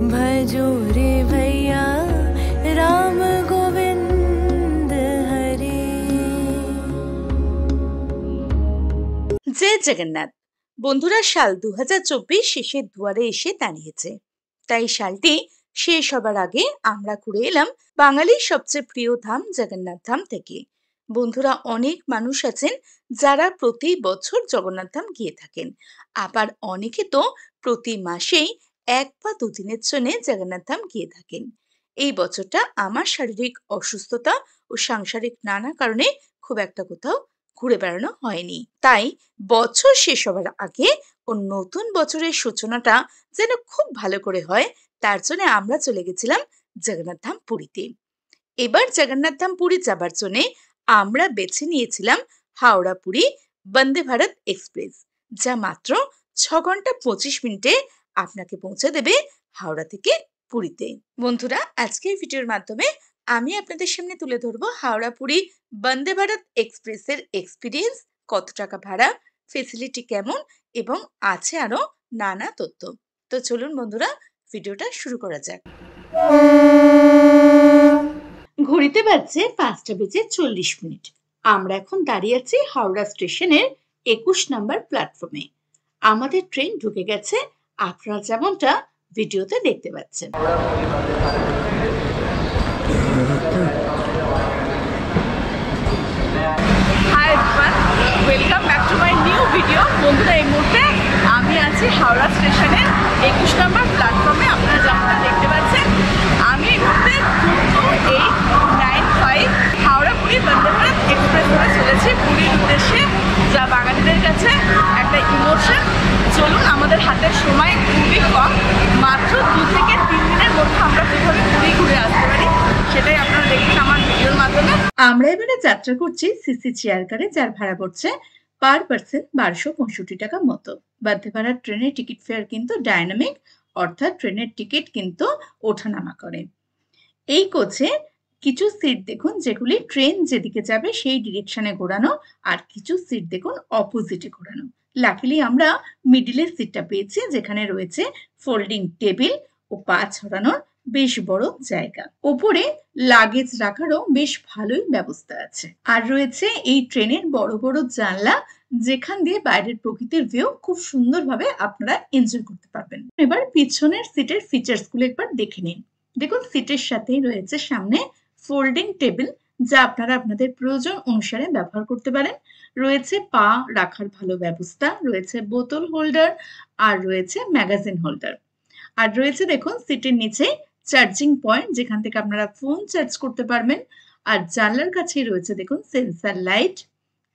भजो रे भैया राम गोविंद हरे। जय जगन्नाथ। বন্ধুরা, সাল 2024 শেষের দুয়ারে এসে দাঁড়িয়েছে। তাই সালটি শেষ হবার আগে আমরা ঘুরে এলাম বাঙালির সবচেয়ে প্রিয় ধাম জগন্নাথ ধাম থেকে। বন্ধুরা, অনেক মানুষ আছেন যারা প্রতি বছর জগন্নাথ ধাম গিয়ে থাকেন, আবার অনেকে তো প্রতি মাসেই 1 বা 2 দিনের জন্য জগন্নাথ ধাম গিয়ে থাকেন। এই বছরটা আমার শারীরিক অসুস্থতা ও সাংসারিক নানা কারণে খুব একটা কোথাও ঘুরে বেড়ানো হয়নি। তাই বছর শেষ হবার আগে ও নতুন বছরের সূচনাটা যেন খুব ভালো করে হয়, তার জন্য আমরা চলে গেছিলাম জগন্নাথ ধাম পুরীতে। এবার জগন্নাথ ধাম পুরী যাবার জন্য আমরা বেছে নিয়েছিলাম হাওড়া পুরী বন্দে ভারত এক্সপ্রেস, যা মাত্র 6 ঘন্টা 25 মিনিটে আপনাকে পৌঁছে দেবে হাওড়া থেকে পুরীতে। বন্ধুরা, আজকের ভিডিওর মাধ্যমে আমি আপনাদের সামনে তুলে ধরবো হাওড়া পুরী বন্দে ভারত এক্সপ্রেসের এক্সপিরিয়েন্স, কত টাকা ভাড়া, ফেসিলিটি কেমন এবং আছে আরো নানা তথ্য। তো চলুন বন্ধুরা, ভিডিওটা শুরু করা যাক। ঘড়িতে বাজছে 5:40। আমরা এখন দাঁড়িয়ে আছি হাওড়া স্টেশনের 21 নম্বর প্ল্যাটফর্মে। আমাদের ট্রেন ঢুকে গেছে, আপনারা যেমনটা ভিডিওতে দেখতে পাচ্ছেন। Hi everyone, welcome back to my new video. বন্ধুরা, এই মুহূর্তে আমি আছি হাওড়া স্টেশনের 21 নম্বর প্ল্যাটফর্মে। আপনারা যেমনটা দেখতে পাচ্ছেন, আমি এই মুহূর্তে 2895 হাওড়া পুরী বন্দে ভারত এক্সপ্রেস ধরে চলেছি পুরীর উদ্দেশ্যে, যা বাঙালিদের কাছে একটা ইমোশন। চলুন, আমাদের হাতের সময় খুবই কম, মাত্র 2 থেকে 3 দিনের মধ্যে আমরা কিভাবে পুরী ঘুরে আসতে পারি সেটাই আপনারা দেখবেন আমার ভিডিওর মাধ্যমে। আমরা এবারে যাত্রা করছি সিসি চেয়ার কারে, যার ভাড়া পড়ছে পার পার্সন 1265 টাকা মতো। বন্দে ভারত ট্রেনের টিকিট ফেয়ার কিন্তু ডাইনামিক, অর্থাৎ ট্রেনের টিকিট কিন্তু ওঠানামা করে। এই কোচে কিছু সিট দেখুন যেগুলি ট্রেন যেদিকে যাবে সেই ডিরেকশনে ঘোরানো, আর কিছু সিট দেখুন অপোজিটে ঘোরানো। লাকিলি আমরা মিডিলের সিটটা পেয়েছি, যেখানে রয়েছে ফোল্ডিং টেবিল ও পা ছড়ানোর বেশ বড় জায়গা। ওপরে লাগেজ রাখারও বেশ ভালোই ব্যবস্থা আছে। আর রয়েছে এই ট্রেনের বড় বড় জানলা, যেখান দিয়ে বাইরের প্রকৃতির ভিউ খুব সুন্দরভাবে আপনারা এনজয় করতে পারবেন। এবার পিছনের সিটের ফিচার্স গুলো একবার দেখে নিন। দেখুন, সিটের সাথেই রয়েছে সামনে ফোল্ডিং টেবিল, যা আপনারা আপনাদের প্রয়োজন অনুসারে ব্যবহার করতে পারেন। রয়েছে পা রাখার ভালো ব্যবস্থা, রয়েছে বোতল হোল্ডার, আর রয়েছে ম্যাগাজিন হোল্ডার। আর রয়েছে দেখুন সিটের নিচে চার্জিং পয়েন্ট, যেখান থেকে আপনারা ফোন চার্জ করতে পারবেন। আর জানলার কাছেই রয়েছে দেখুন সেন্সার লাইট,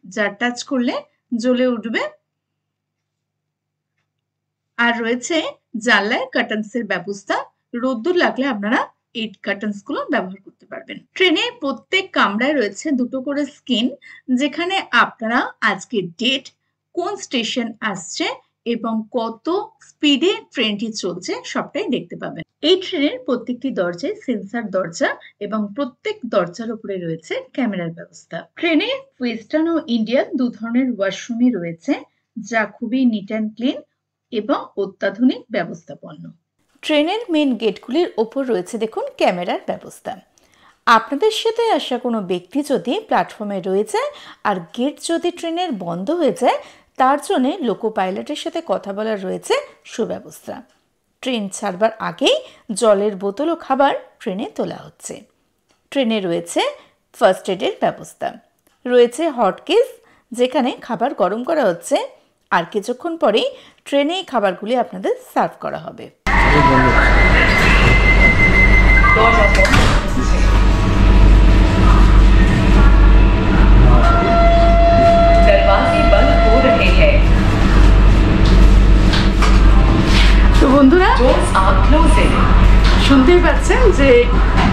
যা টাচ করলে জ্বলে উঠবে। আর রয়েছে জানলায় কার্টেন্স এর ব্যবস্থা, রোদ্দুর লাগলে আপনারা এই কার্টেন্স গুলো ব্যবহার করতে পারবেন। ট্রেনে প্রত্যেক কামরায় রয়েছে 2টো করে স্ক্রিন, যেখানে আপনারা আজকের ডেট, কোন স্টেশন আসছে এবং কত স্পিডে ট্রেনটি চলছে সবটাই দেখতে পাবেন। এই ট্রেনের প্রত্যেকটি দরজায় সেন্সার দরজা এবং প্রত্যেক দরজার উপরে রয়েছে ক্যামেরার ব্যবস্থা। ট্রেনে ওয়েস্টার্ন ও ইন্ডিয়ান 2 ধরনের ওয়াশরুমই রয়েছে, যা খুবই নিট অ্যান্ড ক্লিন এবং অত্যাধুনিক ব্যবস্থাপন্ন। ট্রেনের মেন গেটগুলির ওপর রয়েছে দেখুন ক্যামেরার ব্যবস্থা। আপনাদের সাথে আসা কোনো ব্যক্তি যদি প্ল্যাটফর্মে রয়ে যায় আর গেট যদি ট্রেনের বন্ধ হয়ে যায়, তার জন্য লোকো পাইলটের সাথে কথা বলার রয়েছে সুব্যবস্থা। ট্রেন ছাড়বার আগেই জলের বোতল ও খাবার ট্রেনে তোলা হচ্ছে। ট্রেনে রয়েছে ফার্স্ট এডের ব্যবস্থা, রয়েছে হটকেস, যেখানে খাবার গরম করা হচ্ছে, আর কিছুক্ষণ পরেই ট্রেনে এই খাবারগুলি আপনাদের সার্ভ করা হবে। তো বন্ধুরা, শুনতেই পাচ্ছেন যে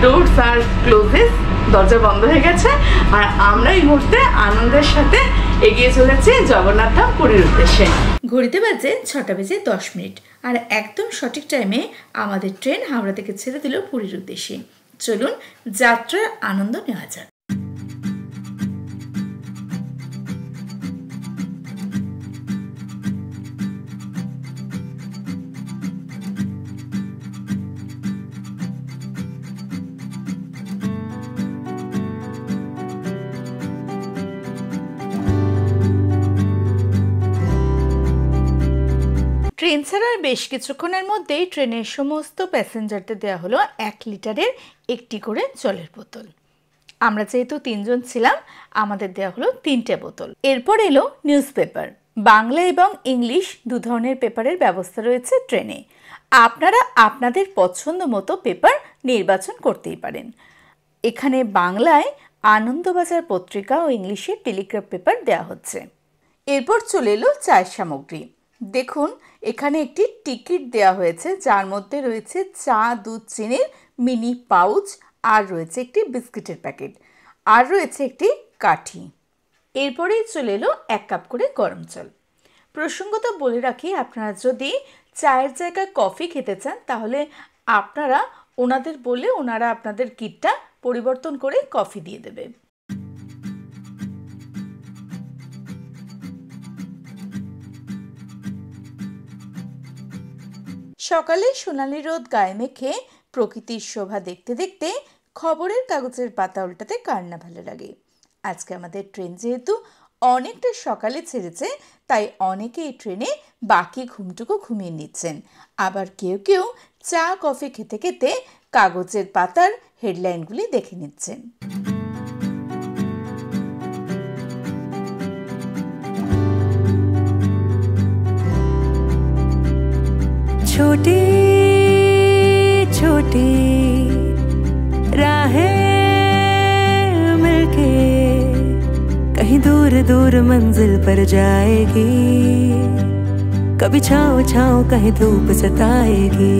ডোরস আর ক্লোজেস, দরজা বন্ধ হয়ে গেছে। আর আমরা এই মুহূর্তে আনন্দের সাথে এগিয়ে চলেছি জগন্নাথ ধাম পুরীর উদ্দেশ্যে। ঘড়িতে বাজে 6:10 আর একদম সঠিক টাইমে আমাদের ট্রেন হাওড়া থেকে ছেড়ে দিল পুরীর উদ্দেশ্যে। চলুন যাত্রার আনন্দ নেওয়া যাক। ছাড়ার বেশ কিছুক্ষণের মধ্যেই ট্রেনের সমস্ত প্যাসেঞ্জারদের দেওয়া হলো 1 লিটারের একটি করে জলের বোতল। আমরা যেহেতু 3 জন ছিলাম, আমাদের দেওয়া হলো 3টে বোতল। এরপর এলো নিউজ পেপার। বাংলা এবং ইংলিশ 2 ধরনের পেপারের ব্যবস্থা রয়েছে ট্রেনে। আপনারা আপনাদের পছন্দ মতো পেপার নির্বাচন করতেই পারেন। এখানে বাংলায় আনন্দবাজার পত্রিকা ও ইংলিশে টেলিগ্রাফ পেপার দেওয়া হচ্ছে। এরপর চলে এলো চায়ের সামগ্রী। দেখুন, এখানে একটি টিকিট দেওয়া হয়েছে, যার মধ্যে রয়েছে চা, দুধ, চিনির মিনি পাউচ, আর রয়েছে একটি বিস্কিটের প্যাকেট, আর রয়েছে একটি কাঠি। এরপরেই চলে এলো 1 কাপ করে গরম জল। প্রসঙ্গত বলে রাখি, আপনারা যদি চায়ের জায়গায় কফি খেতে চান তাহলে আপনারা ওনাদের বলে ওনারা আপনাদের কিটটা পরিবর্তন করে কফি দিয়ে দেবে। সকালে সোনালি রোদ গায়ে মেখে প্রকৃতির শোভা দেখতে দেখতে খবরের কাগজের পাতা উল্টাতে কার না ভালো লাগে। আজকে আমাদের ট্রেন যেহেতু অনেকটা সকালে ছেড়েছে, তাই অনেকেই ট্রেনে বাকি ঘুমটুকু ঘুমিয়ে নিচ্ছেন। আবার কেউ কেউ চা কফি খেতে খেতে কাগজের পাতার হেডলাইনগুলি দেখে নিচ্ছেন। छोटी छोटी राहें मिलके कहीं दूर दूर मंजिल पर जाएगी, कभी छाँव छाँव कहीं धूप सताएगी।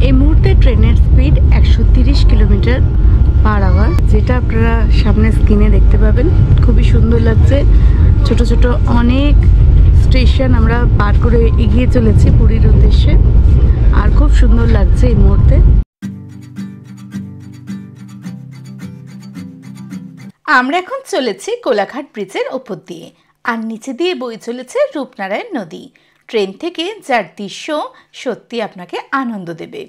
এই মুহূর্তে ট্রেনের স্পিড 130 কিলোমিটার পার আওয়ার, যেটা আপনারা সামনে স্ক্রিনে দেখতে পাবেন। খুবই সুন্দর লাগছে। ছোট ছোট অনেক স্টেশন আমরা পার করে এগিয়ে চলেছি পুরীর উদ্দেশ্যে, আর খুব সুন্দর লাগছে এই মুহূর্তে। আমরা এখন চলেছি কোলাঘাট ব্রিজের ওপর দিয়ে, আর নিচে দিয়ে বয়ে চলেছে রূপনারায়ণ নদী। ট্রেন থেকে যার দৃশ্য সত্যি আপনাকে আনন্দ দেবে।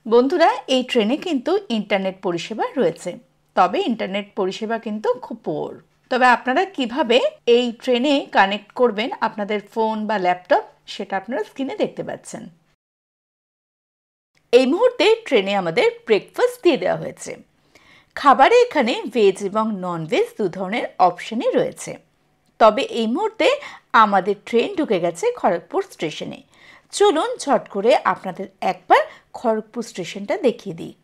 বন্ধুরা, এই ট্রেনে কিন্তু ইন্টারনেট পরিষেবা রয়েছে, তবে ইন্টারনেট পরিষেবা কিন্তু খুব পুয়ার। তবে আপনারা কিভাবে এই ট্রেনে কানেক্ট করবেন আপনাদের ফোন বা ল্যাপটপ, সেটা আপনারা স্ক্রিনে দেখতে পাচ্ছেন। এই মুহূর্তে ট্রেনে আমাদের ব্রেকফাস্ট দিয়ে দেওয়া হয়েছে। খাবারে এখানে ভেজ এবং নন ভেজ 2 ধরনের অপশনই রয়েছে। তবে এই মুহূর্তে আমাদের ট্রেন ঢুকে গেছে খড়গপুর স্টেশনে। চলুন ঝট করে আপনাদের একবার খড়গপুর স্টেশনটা দেখিয়ে দিই।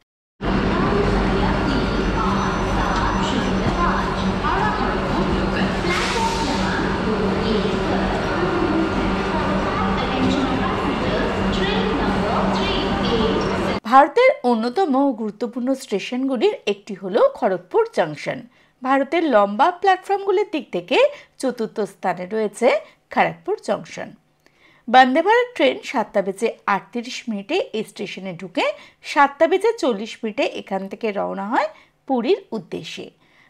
ভারতের অন্যতম গুরুত্বপূর্ণ স্টেশনগুলির একটি হলো খড়গপুর জাংশন। ভারতের লম্বা প্ল্যাটফর্মগুলির দিক থেকে 4র্থ স্থানে রয়েছে খড়গপুর জংশন। বন্দে ভারত ট্রেন 7:38 এই স্টেশনে ঢুকে 7:40 এখান থেকে রওনা হয় পুরীর উদ্দেশ্যে।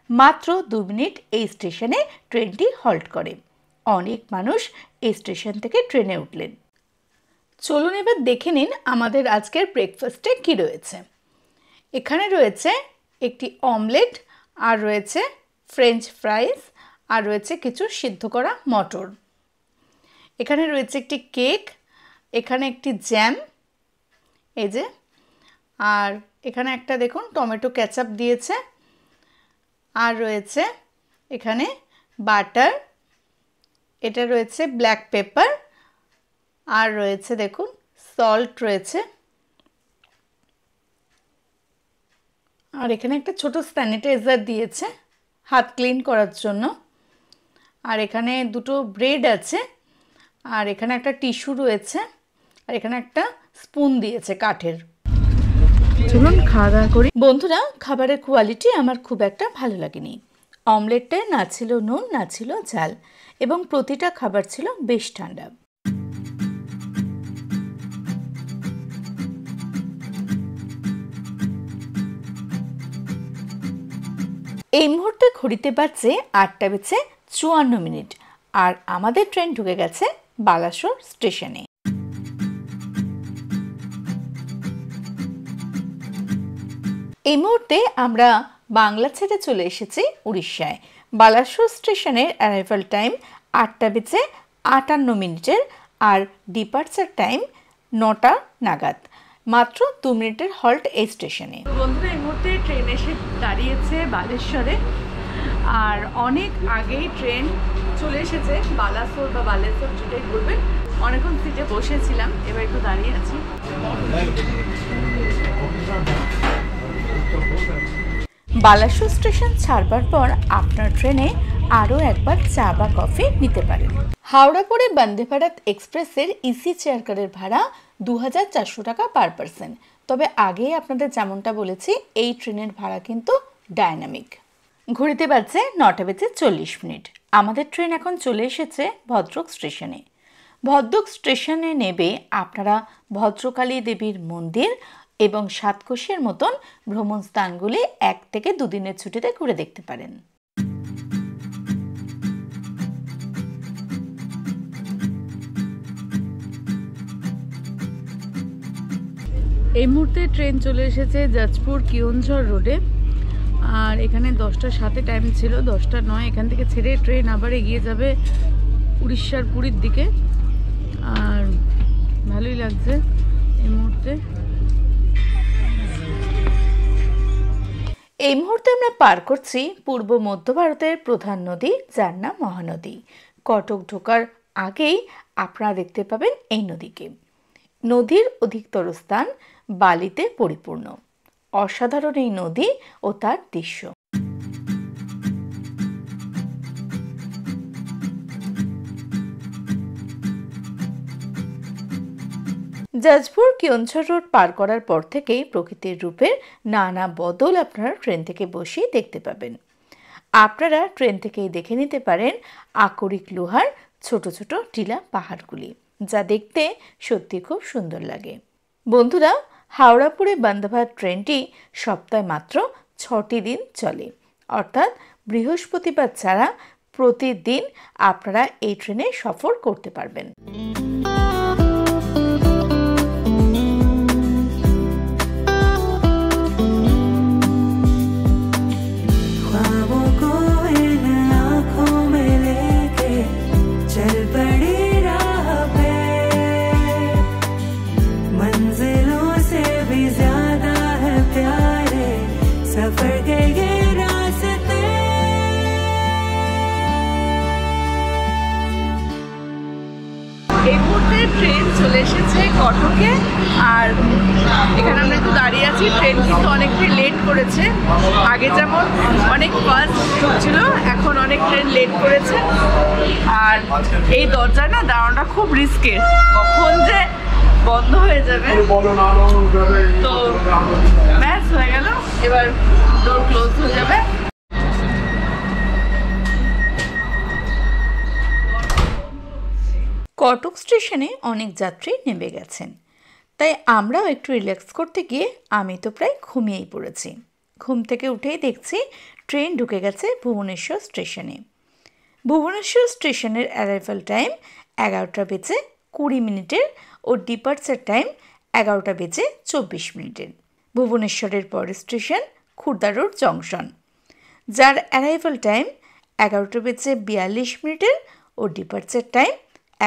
মাত্র 2 মিনিট এই স্টেশনে ট্রেনটি হল্ট করে। অনেক মানুষ এই স্টেশন থেকে ট্রেনে উঠলেন। চলুন এবার দেখে নিন আমাদের আজকের ব্রেকফাস্টে কি রয়েছে। এখানে রয়েছে একটি অমলেট, আর রয়েছে ফ্রেঞ্চ ফ্রাইস, আর রয়েছে কিছু সিদ্ধ করা মটর। এখানে রয়েছে একটি কেক, এখানে একটি জ্যাম, এই যে, আর এখানে একটা দেখুন টমেটো কেচাপ দিয়েছে, আর রয়েছে এখানে বাটার, এটা রয়েছে ব্ল্যাক পেপার, আর রয়েছে দেখুন সল্ট রয়েছে, আর এখানে একটা ছোট স্যানিটাইজার দিয়েছে হাত ক্লিন করার জন্য, আর এখানে 2টো ব্রেড আছে, আর এখানে একটা টিস্যু রয়েছে, আর এখানে একটা স্পুন দিয়েছে কাঠের। চলুন খাওয়া দাওয়া করি। বন্ধুরা, খাবারের কোয়ালিটি আমার খুব একটা ভালো লাগেনি। অমলেটটায় না ছিল নুন, না ছিল ঝাল, এবং প্রতিটা খাবার ছিল বেশ ঠান্ডা। এই মুহূর্তে ঘড়িতে বাজছে 8:54, আর আমাদের ট্রেন ঢুকে গেছে বালাসোর স্টেশনে। এই মুহূর্তে আমরা বাংলা ছেড়ে চলে এসেছি উড়িষ্যায়। বালাসোর স্টেশনের অ্যারাইভাল টাইম 8টা বেজে 58 মিনিটের আর ডিপার্চার টাইম 9টা নাগাদ। মাত্র 2 মিনিটের হল্ট এই স্টেশনে। বন্ধুরা, এই মুহূর্তে ট্রেন এসে দাঁড়িয়েছে বালেশ্বরে, আর অনেক আগেই ট্রেন চলে এসেছে। বালাসোর বা বালেশ্বর যেটাই বলবেন। অনেকক্ষণ সিটে বসেছিলাম, এবার একটু দাঁড়িয়ে আছি। বালাসোর স্টেশন ছাড়বার পর আপনার ট্রেনে আরও একবার চা বা কফি নিতে পারেন। হাওড়া-পুরী বন্দে ভারত এক্সপ্রেসের ইসি চেয়ার কারের ভাড়া 2400 টাকা পার পারসন। তবে আগেই আপনাদের যেমনটা বলেছি, এই ট্রেনের ভাড়া কিন্তু ডায়নামিক। ঘড়িতে বাজছে 9টা বেজে 40 মিনিট। আমাদের ট্রেন এখন চলে এসেছে ভদ্রক স্টেশনে। ভদ্রক স্টেশনে নেবে আপনারা ভদ্রকালী দেবীর মন্দির এবং সাতকোশিয়ার মতন ভ্রমণ স্থানগুলি 1 থেকে 2 দিনের ছুটিতে ঘুরে দেখতে পারেন। এই মুহূর্তে ট্রেন চলে এসেছে যাজপুর কিয়নঝড় রোডে, আর এখানে 10টার সাথে টাইম ছিল, 10টা নয়। এখান থেকে ছেড়ে ট্রেন আবার এগিয়ে যাবে উড়িষ্যার পুরীর দিকে, আর ভালোই লাগছে এই মুহূর্তে। এই মুহূর্তে আমরা পার করছি পূর্ব মধ্য ভারতের প্রধান নদী, যার নাম মহানদী। কটক ঢোকার আগেই আপনারা দেখতে পাবেন এই নদীকে। নদীর অধিকতর স্থান বালিতে পরিপূর্ণ। অসাধারণ এই নদী ও তার দৃশ্য। যাজপুর কিয়নঝড় রোড পার করার পর থেকেই প্রকৃতির রূপের নানা বদল আপনারা ট্রেন থেকে বসেই দেখতে পাবেন। আপনারা ট্রেন থেকেই দেখে নিতে পারেন আকরিক লোহার ছোট ছোট টিলা পাহাড়গুলি, যা দেখতে সত্যি খুব সুন্দর লাগে। বন্ধুরা, হাওড়া-পুরী বন্দে ভারত ট্রেনটি সপ্তাহে মাত্র 6টি দিন চলে, অর্থাৎ বৃহস্পতিবার ছাড়া প্রতিদিন আপনারা এই ট্রেনে সফর করতে পারবেন। এই মুহূর্তে ট্রেন চলে এসেছে কটকে, আর এখানে আমরা একটু দাঁড়িয়ে আছি। ট্রেন কিন্তু অনেকটাই লেট করেছে। আগে যেমন অনেক ফাস্ট ছিল, এখন অনেক ট্রেন লেট করেছে। আর এই দরজা না দাঁড়ানোটা খুব রিস্কের, কখন যে বন্ধ হয়ে যাবে। তো ব্যাস হয়ে গেল, এবার ডোর ক্লোজ হয়ে যাবে। কটক স্টেশনে অনেক যাত্রী নেমে গেছেন, তাই আমরাও একটু রিল্যাক্স করতে গিয়ে আমি তো প্রায় ঘুমিয়েই পড়েছি। ঘুম থেকে উঠেই দেখছি ট্রেন ঢুকে গেছে ভুবনেশ্বর স্টেশনে। ভুবনেশ্বর স্টেশনের অ্যারাইভাল টাইম 11টা বেজে 20 মিনিটের ও ডিপার্চার টাইম 11টা বেজে 24 মিনিটের। ভুবনেশ্বরের পরের স্টেশন খুর্দা রোড জংশন, যার অ্যারাইভাল টাইম 11টা বেজে 42 মিনিটের ও ডিপার্চার টাইম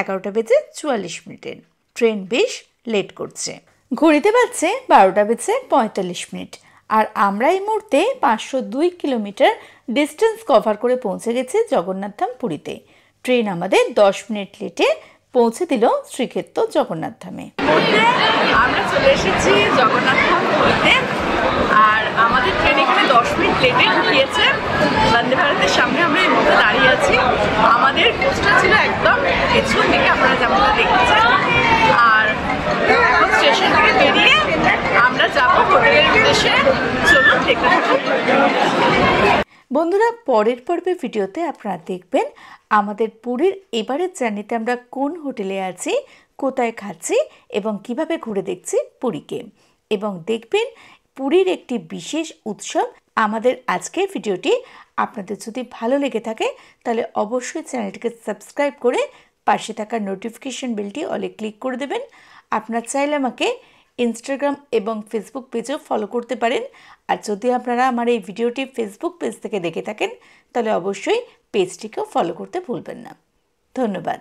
11টা বেজে 44 মিনিটের। ট্রেন বেশ লেট করছে। ঘড়িতে বাজছে 12টা বেজে 45 মিনিট, আর আমরা এই মুহূর্তে 502 কিলোমিটার ডিস্টেন্স কভার করে পৌঁছে গেছি জগন্নাথ ধাম পুরীতে। ট্রেন আমাদের 10 মিনিট লেটে পৌঁছে দিল শ্রীক্ষেত্র জগন্নাথ ধামে। আমরা চলে এসেছি জগন্নাথ ধাম পুরীতে, আর আমাদের ট্রেন এখানে 10 মিনিট লেটে ঢুকিয়েছে। বন্দে ভারতের সামনে আমরা এই মুহূর্তে দাঁড়িয়ে আছি। আমাদের কোচটা ছিল একদম পেছন দিকে, আপনারা যেমনটা দেখছেন। আর এখন স্টেশন থেকে বেরিয়ে আমরা যাবো হোটেলের উদ্দেশ্যে। চলুন দেখতে থাকুন। বন্ধুরা, পরের পর্বে ভিডিওতে আপনারা দেখবেন আমাদের পুরীর এবারের জার্নিতে আমরা কোন হোটেলে আছি, কোথায় খাচ্ছি এবং কিভাবে ঘুরে দেখছি পুরীকে, এবং দেখবেন পুরীর একটি বিশেষ উৎসব। আমাদের আজকের ভিডিওটি আপনাদের যদি ভালো লেগে থাকে তাহলে অবশ্যই চ্যানেলটিকে সাবস্ক্রাইব করে পাশে থাকা নোটিফিকেশন বেলটি অলে ক্লিক করে দেবেন। আপনারা চাইলে আমাকে ইনস্টাগ্রাম এবং ফেসবুক পেজও ফলো করতে পারেন। আর যদি আপনারা আমার এই ভিডিওটি ফেসবুক পেজ থেকে দেখে থাকেন তাহলে অবশ্যই পেজটিকেও ফলো করতে ভুলবেন না। ধন্যবাদ।